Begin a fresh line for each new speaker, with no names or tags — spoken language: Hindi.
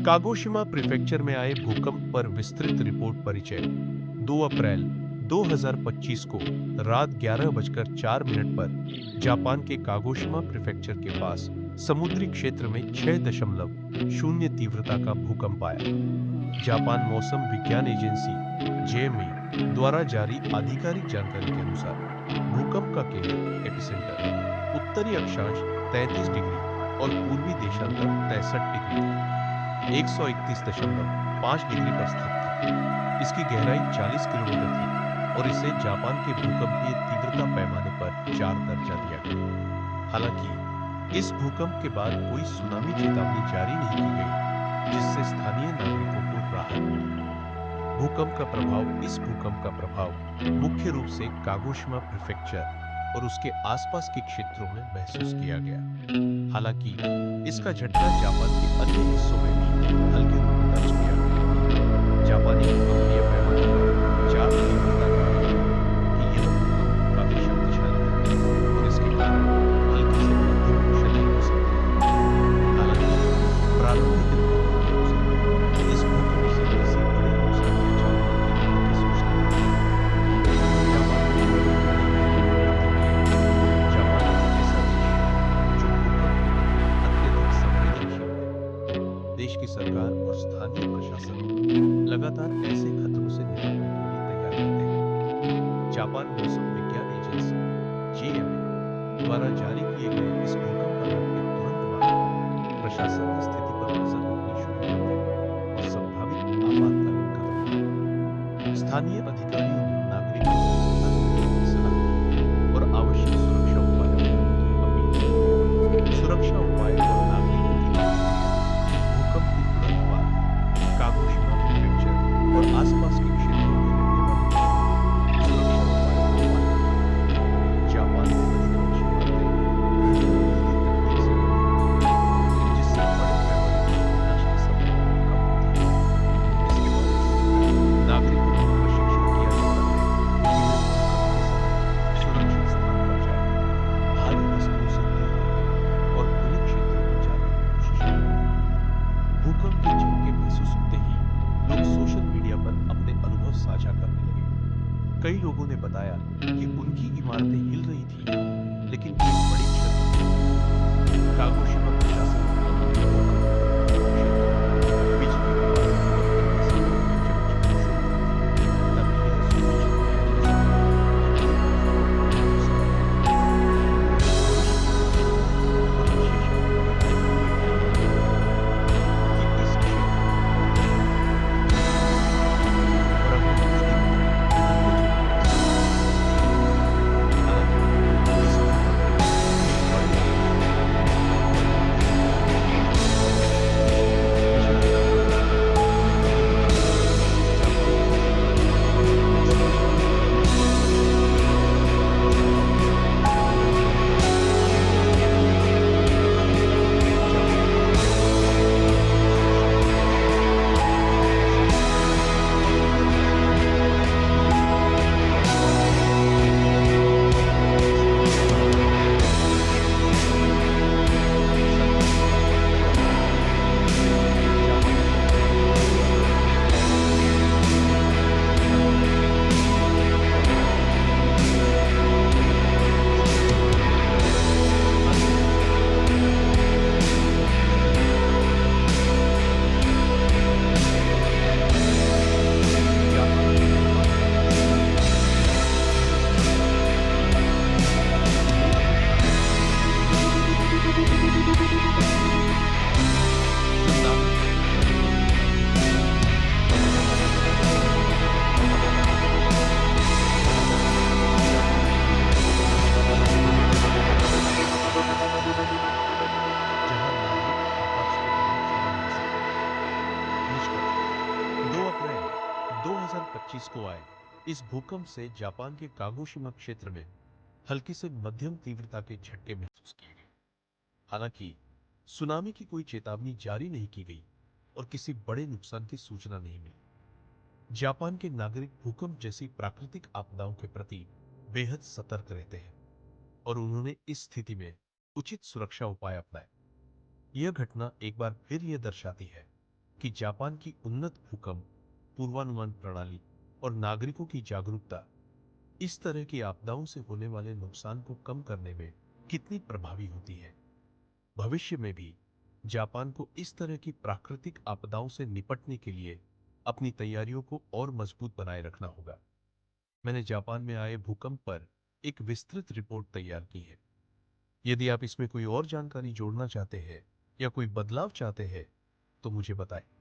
कागोशिमा प्रीफेक्चर में आए भूकंप पर विस्तृत रिपोर्ट परिचय। 2 अप्रैल 2025 को रात 11:04 पर जापान के कागोशिमा प्रीफेक्चर के पास समुद्री क्षेत्र में 6.0 तीव्रता का भूकंप आया। जापान मौसम विज्ञान एजेंसी (जेएमई) द्वारा जारी आधिकारिक जानकारी के अनुसार भूकंप का केंद्र एपिसेंटर उत्तरी अक्षांश 33 डिग्री और पूर्वी देशांतर 63 डिग्री था। 131.5 डिग्री पर स्थित था। इसकी गहराई 40 किलोमीटर थी और इसे जापान के भूकंपीय तीव्रता पैमाने पर 4 दर्जा दिया गया। हालांकि इस भूकंप के बाद कोई सुनामी चेतावनी जारी नहीं की गई, जिससे स्थानीय नागरिकों को राहत मिली। भूकंप का प्रभाव मुख्य रूप से कागोशिमा प्रीफेक्चर और उसके आसपास के क्षेत्रों में महसूस किया गया। हालांकि इसका झटका जापान के अन्य हिस्सों में भी हल्के रूप में दर्ज किया गया। जापानी भूकंपीय पैमाने पर 4 तीव्रता का कि यह भूकंप काफी शक्तिशाली है और इसके कारण हल्की से मध्यम क्षति हो सकती है। हालांकि प्रारंभिक रिपोर्टों के अनुसार इस भूकंप से किसी बड़े नुकसान या जानमाल के होने की सूचना नहीं है। जापान में भूकंप के नई जापान एक ऐसा देश है जो भूकंप के प्रति अत्यधिक संवेदनशील है। देश की सरकार और स्थानीय प्रशासन लगातार ऐसे खतरों से निपटने के लिए तैयार रहते हैं। जापान मौसम विज्ञान एजेंसी (जेएमए) द्वारा जारी किए गए इस भूकंप अलर्ट के तुरंत बाद प्रशासन ने स्थिति पर नजर रखनी शुरू कर दी और संभावित आपातकालीन कदम उठाए। स्थानीय अधिकारियों ने नागरिकों को सतर्क रहने की सलाह दी और आवश्यक सुरक्षा उपाय अपनाने की अपील की। सुरक्षा उपाय और नागरिकों की प्रतिक्रिया। भूकंप के तुरंत बाद कागोशिमा प्रीफेक्चर और आसपास के क्षेत्रों में रहने वाले लोगों ने सुरक्षा उपायों का पालन किया। जापान में अधिकांश इमारतें घंटों तकनीक से बनी होती हैं, जिससे बड़े पैमाने पर विनाश की संभावना कम होती है। इसके बावजूद नागरिकों को प्रशिक्षित किया जाता है कि वे भूकंप के समय सुरक्षित स्थान पर जाएं, भारी वस्तुओं से दूर रहें और खुले क्षेत्रों में जाने की कोशिश करें। भूकंप के झटके महसूस होते ही लोग सोशल मीडिया पर अपने अनुभव साझा करने लगे। कई लोगों ने बताया कि उनकी इमारतें हिल रही थी, लेकिन कोई बड़ी क्षति नहीं हुई। कागोशिमा प्रशासन ने भूकंप प्रभावित क्षेत्रों में बिजली पानी और अन्य सामान्य जनजीवन शुरू कर दी, ताकि यह सुनिश्चित किया जा सके कि भूकंप हो सकता है। और विशेषज्ञों की राय भी कि इस क्षेत्र और अगले कुछ दिनों तक हल्के झटके आ सकते हैं। हालांकि इस भूकंप के बाद बड़े जहां नागरिक आपात स्थिति में शरण ले सकते हैं। निष्कर्ष 2 अप्रैल 2025 को आए इस भूकंप से जापान के कागोशिमा क्षेत्र में हल्की से मध्यम तीव्रता के झटके महसूस किए गए। हालांकि सुनामी की कोई चेतावनी जारी नहीं की गई और किसी बड़े नुकसान की सूचना नहीं मिली। जापान के नागरिक भूकंप जैसी प्राकृतिक आपदाओं के प्रति बेहद सतर्क रहते हैं और उन्होंने इस स्थिति में उचित सुरक्षा उपाय अपनाए। यह घटना एक बार फिर यह दर्शाती है कि जापान की उन्नत भूकंप पूर्वानुमान प्रणाली और नागरिकों की जागरूकता इस तरह की आपदाओं से होने वाले नुकसान को कम करने में कितनी प्रभावी होती है। भविष्य में भी जापान को इस तरह की प्राकृतिक आपदाओं से निपटने के लिए अपनी तैयारियों को और मजबूत बनाए रखना होगा। मैंने जापान में आए भूकंप पर एक विस्तृत रिपोर्ट तैयार की है। यदि आप इसमें कोई और जानकारी जोड़ना चाहते हैं या कोई बदलाव चाहते हैं तो मुझे बताएं।